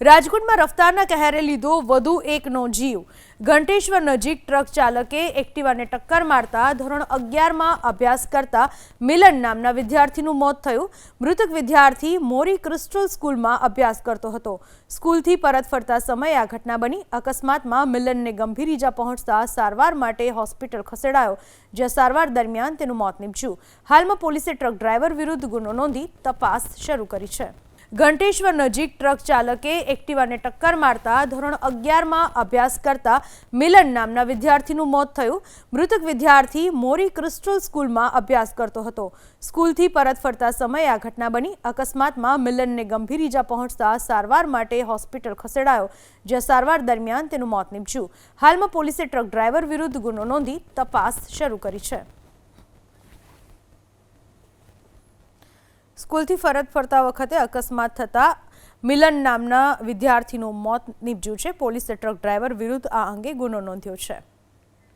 રાજકોટમાં રફતારના કહેરે લીધો વધુ એકનો જીવ। ઘંટેશ્વર નજીક ટ્રક ચાલકે એક્ટિવાને ટક્કર મારતા ધોરણ 11માં અભ્યાસ કરતા મિલન નામના વિદ્યાર્થીનું મોત થયું। મૃતક વિદ્યાર્થી મોરી ક્રિસ્ટલ સ્કૂલમાં અભ્યાસ કરતો હતો। સ્કૂલથી પરત ફરતા સમયે આ ઘટના બની। અકસ્માતમાં મિલનને ગંભીર ઈજા પહોંચતા સારવાર માટે હોસ્પિટલ ખસેડાયો, જ્યાં સારવાર દરમિયાન તેનું મોત નીપજ્યું। હાલમાં પોલીસે ટ્રક ડ્રાઈવર વિરુદ્ધ ગુનો નોંધી તપાસ શરૂ કરી છે। ઘંટેશ્વર નજીક ટ્રક ચાલકે એક્ટિવાને ટક્કર મારતા ધોરણ 11માં અભ્યાસ કરતા મિલન નામના વિદ્યાર્થીનું મોત થયું। મૃતક વિદ્યાર્થી મોરી ક્રિસ્ટલ સ્કૂલમાં અભ્યાસ કરતો હતો। સ્કૂલથી પરત ફરતા સમયે આ ઘટના બની। અકસ્માતમાં મિલનને ગંભીર ઈજા પહોંચતા સારવાર માટે હોસ્પિટલ ખસેડાયો, જ્યાં સારવાર દરમિયાન તેનું મોત નીપજ્યું। હાલમાં પોલીસે ટ્રક ડ્રાઈવર વિરુદ્ધ ગુનો નોંધી તપાસ શરૂ કરી છે। સ્કૂલથી ફરતા વખતે અકસ્માત થતા મિલન નામના વિદ્યાર્થીનું મોત નીપજ્યું છે। પોલીસે ટ્રક ડ્રાઈવર વિરુદ્ધ આ અંગે ગુનો નોંધ્યો છે।